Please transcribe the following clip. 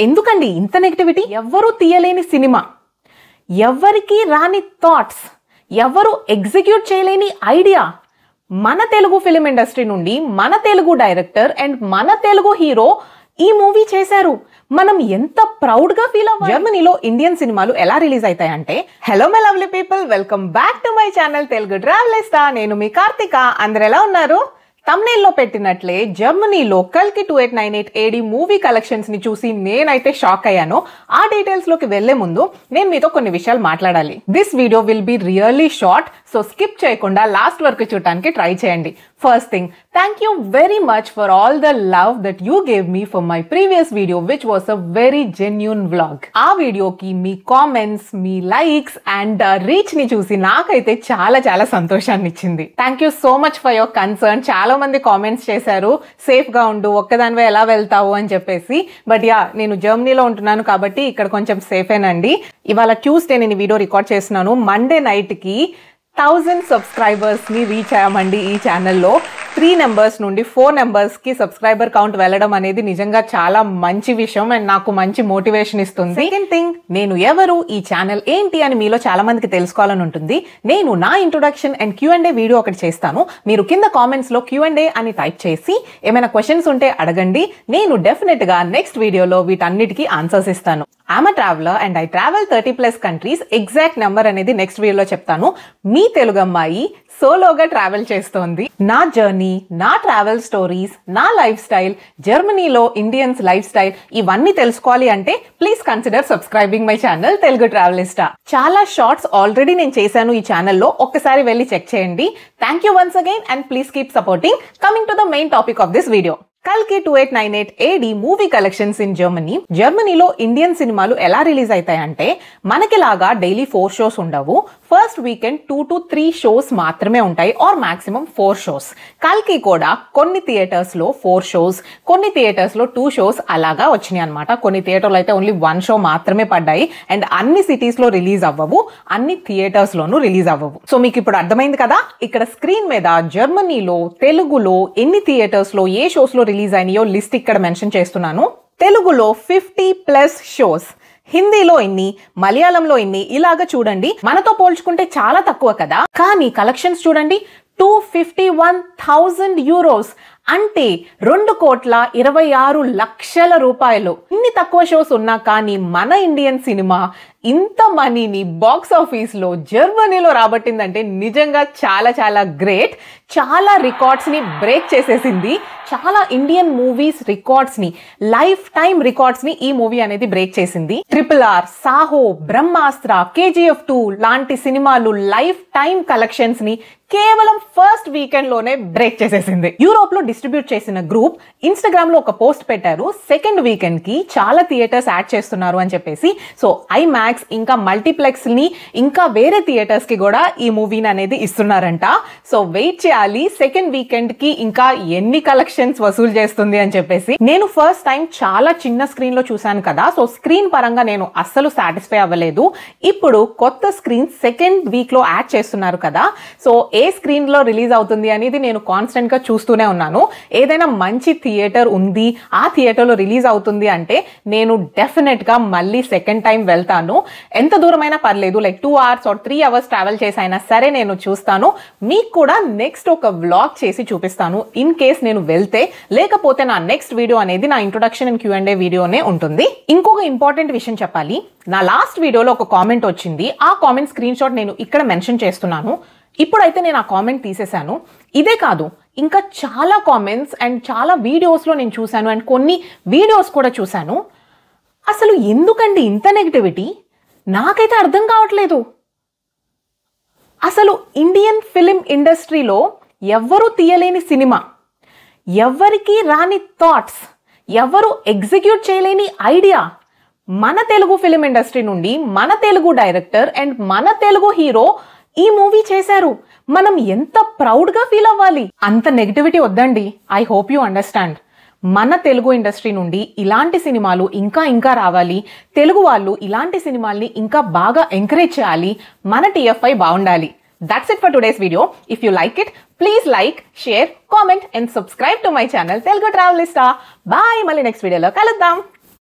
ఎందుకండి ఇంత నెగటివిటీ? ఎవ్వరూ తీయలేని సినిమా, ఎవ్వరికి రాని థాట్స్, ఎవరు ఎగ్జిక్యూట్ చేయలేని ఐడియా మన తెలుగు ఫిలిం ఇండస్ట్రీ నుండి మన తెలుగు డైరెక్టర్ అండ్ మన తెలుగు హీరో ఈ మూవీ చేశారు. మనం ఎంత ప్రౌడ్ గా ఫీల్ అవ్వాలి. జర్మనీలో ఇండియన్ సినిమాలు ఎలా రిలీజ్ అవుతాయంటే, hello my lovely people, welcome back to my channel Telugu Travelista. నేను మీ కార్తిక. అందరు ఎలా ఉన్నారు? thumbnail లో పెట్టినట్లే జర్మనీలో కల్కి 2898 AD మూవీ కలెక్షన్స్ ని చూసి నేనైతే షాక్ అయ్యాను. ఆ డీటెయిల్స్ లోకి వెళ్లే ముందు నేను మీతో కొన్ని విషయాలు మాట్లాడాలి. This video will be really short, so skip చేయకుండా లాస్ట్ వరకు చూడడానికి ట్రై చేయండి. First thing, thank you very much for all the love that you gave me for my previous video which was a very genuine vlog. ఆ వీడియోకి మీ comments, మీ likes and reach ని చూసి నాకైతే చాలా చాలా సంతోషాన్ని ఇచ్చింది. Thank you so much for your concern. చాలా మంది కామెంట్స్ చేశారు, సేఫ్ గా ఉండు, ఒక్కదానివే ఎలా వెళ్తావు అని చెప్పేసి. బట్ యా, నేను జర్మనీలో ఉంటున్నాను కాబట్టి ఇక్కడ కొంచెం సేఫేనండి. ఇవాళ ట్యూస్డే నేను ఈ వీడియో రికార్డ్ చేస్తున్నాను. మండే నైట్ కి 1000 సబ్స్క్రైబర్స్ ని రీచ్ అయ్యామండి. ఈ ఛానల్లో 3 నెంబర్స్ నుండి 4 నెంబర్స్ కి సబ్స్క్రైబర్ కౌంట్ వెళ్ళడం అనేది నిజంగా చాలా మంచి విషయం అండ్ నాకు మంచి మోటివేషన్ ఇస్తుంది. సెకండ్ థింగ్, నేను ఎవరు, ఈ ఛానల్ ఏంటి అని మీలో చాలా మందికి తెలుసుకోవాలని ఉంటుంది. నేను నా ఇంట్రొడక్షన్ అండ్ Q&A వీడియో ఒకటి చేస్తాను. మీరు కింద కామెంట్స్ లో Q&A అని టైప్ చేసి ఏమైనా క్వశ్చన్స్ ఉంటే అడగండి. నేను డెఫినెట్ గా నెక్స్ట్ వీడియోలో వీటన్నిటికీ ఆన్సర్స్ ఇస్తాను. I'm a traveller and I travel 30+ countries. Exact number అనేది నెక్స్ట్ వీడియోలో చెప్తాను. మీ తెలుగు అమ్మాయి సోలోగా ట్రావెల్ చేస్తోంది. నా జర్నీ, నా ట్రావెల్ స్టోరీస్, నా లైఫ్ స్టైల్, జర్మనీలో ఇండియన్స్ లైఫ్ స్టైల్, ఇవన్నీ తెలుసుకోవాలి అంటే please consider subscribing my channel Telugu Travelista. చాలా షార్ట్స్ ఆల్రెడీ నేను చేశాను ఈ ఛానల్లో, ఒక్కసారి వెళ్ళి చెక్ చేయండి. Thank you once again and please keep supporting. Coming to the main topic of this video, కల్కి 2898 AD movie collections in Germany. జర్మనీలో ఇండియన్ సినిమాలు ఎలా రిలీజ్ అవుతాయంటే, మనకిలాగా డైలీ 4 షోస్ ఉండవు. ఫస్ట్ వీకెండ్ 2 to 3 షోస్ మాత్రమే ఉంటాయి, ఆర్ మాక్సిమం 4 షోస్. కల్కి కూడా కొన్ని థియేటర్స్ లో 4 షోస్, కొన్ని థియేటర్స్ లో 2 షోస్ అలాగా వచ్చినాయి అనమాట. కొన్ని థియేటర్లు అయితే ఓన్లీ 1 షో మాత్రమే పడ్డాయి. అండ్ అన్ని సిటీస్ లో రిలీజ్ అవ్వవు, అన్ని థియేటర్స్ లోనూ రిలీజ్ అవ్వవు. సో మీకు ఇప్పుడు అర్థమైంది కదా, ఇక్కడ స్క్రీన్ మీద జర్మనీలో తెలుగులో ఎన్ని థియేటర్స్ లో ఏ షోస్ లో రిలీజ్ అయినాయో లిస్ట్ ఇక్కడ మెన్షన్ చేస్తున్నాను. తెలుగులో 50+ షోస్, హిందీలో ఎన్ని, మలయాళంలో ఎన్ని, ఇలాగా చూడండి. మనతో పోల్చుకుంటే చాలా తక్కువ కదా, కానీ కలెక్షన్స్ చూడండి, 251,000 యూరోస్, అంటే 2,26,00,000 రూపాయలు. ఇన్ని తక్కువ షోస్ ఉన్నా కానీ మన ఇండియన్ సినిమా ఇంత మనీని బాక్స్ ఆఫీస్ లో జర్మనీలో రాబట్టిందంటే నిజంగా చాలా చాలా గ్రేట్. చాలా రికార్డ్స్ ని బ్రేక్ చేసేసింది. చాలా ఇండియన్ మూవీస్ రికార్డ్స్ ని, లైఫ్ టైం రికార్డ్స్ ని ఈ మూవీ అనేది బ్రేక్ చేసింది. RRR, సాహో, బ్రహ్మాస్త్ర, KGF 2 లాంటి సినిమాలు లైఫ్ టైం కలెక్షన్స్ ని కేవలం ఫస్ట్ వీకెండ్ లోనే బ్రేక్ చేసేసింది. యూరోప్ లో డిస్ట్రిబ్యూట్ చేసిన గ్రూప్ ఇన్స్టాగ్రామ్ లో ఒక పోస్ట్ పెట్టారు, సెకండ్ వీకెండ్ కి చాలా థియేటర్స్ యాడ్ చేస్తున్నారు అని చెప్పేసి. సో ఐమాక్స్ ఇంకా మల్టీప్లెక్స్ ని ఇంకా వేరే థియేటర్స్ కి కూడా ఈ మూవీని అనేది ఇస్తున్నారంట. సో వెయిట్ చేయాలి సెకండ్ వీకెండ్ కి ఇంకా ఎన్ని కలెక్షన్స్ వసూలు చేస్తుంది అని చెప్పేసి. నేను ఫస్ట్ టైం చాలా చిన్న స్క్రీన్ లో చూసాను కదా, సో స్క్రీన్ పరంగా నేను అస్సలు సాటిస్ఫై అవ్వలేదు. ఇప్పుడు కొత్త స్క్రీన్ సెకండ్ వీక్ లో యాడ్ చేస్తున్నారు కదా, సో ఏ స్క్రీన్ లో రిలీజ్ అవుతుంది అనేది నేను కాన్స్టెంట్ గా చూస్తూనే ఉన్నాను. ఏదైనా మంచి థియేటర్ ఉంది, ఆ థియేటర్ లో రిలీజ్ అవుతుంది అంటే నేను డెఫినెట్ గా మళ్ళీ సెకండ్ టైం వెళ్తాను. ఎంత దూరమైనా పర్లేదు, like 2 hours or 3 hours travel చేసి అయినా సరే నేను చూస్తాను. మీకు కూడా నెక్స్ట్ ఒక వ్లాగ్ చేసి చూపిస్తాను ఇన్ కేస్ నేను వెళ్తే. లేకపోతే నా నెక్స్ట్ వీడియో అనేది నా ఇంట్రొడక్షన్ అండ్ Q&A వీడియోనే ఉంటుంది. ఇంకొక ఇంపార్టెంట్ విషయం చెప్పాలి, నా లాస్ట్ వీడియోలో ఒక కామెంట్ వచ్చింది. ఆ కామెంట్ స్క్రీన్ షాట్ నేను ఇక్కడ మెన్షన్ చేస్తున్నాను. ఇప్పుడైతే నేను ఆ కామెంట్ తీసేశాను. ఇదే కాదు, ఇంకా చాలా కామెంట్స్ అండ్ చాలా వీడియోస్లో నేను చూశాను అండ్ కొన్ని వీడియోస్ కూడా చూశాను. అసలు ఎందుకండి ఇంత నెగటివిటీ? నాకైతే అర్థం కావట్లేదు. అసలు ఇండియన్ ఫిలిం ఇండస్ట్రీలో ఎవ్వరూ తీయలేని సినిమా, ఎవ్వరికి రాని థాట్స్, ఎవరు ఎగ్జిక్యూట్ చేయలేని ఐడియా మన తెలుగు ఫిలిం ఇండస్ట్రీ నుండి మన తెలుగు డైరెక్టర్ అండ్ మన తెలుగు హీరో ఈ మూవీ చేశారు. మనం ఎంత ప్రౌడ్ గా ఫీల్ అవ్వాలి. అంత నెగటివిటీ వద్దండి. I hope you understand. మన తెలుగు ఇండస్ట్రీ నుండి ఇలాంటి సినిమాలు ఇంకా ఇంకా రావాలి. తెలుగు వాళ్ళు ఇలాంటి సినిమాల్ని ఇంకా బాగా ఎంకరేజ్ చేయాలి. మన TFI బాగుండాలి. That's it for today's video. If you like it, please like, share, comment and subscribe to my channel Telugu Travelista. Bye. Mali next video lo kaluddam.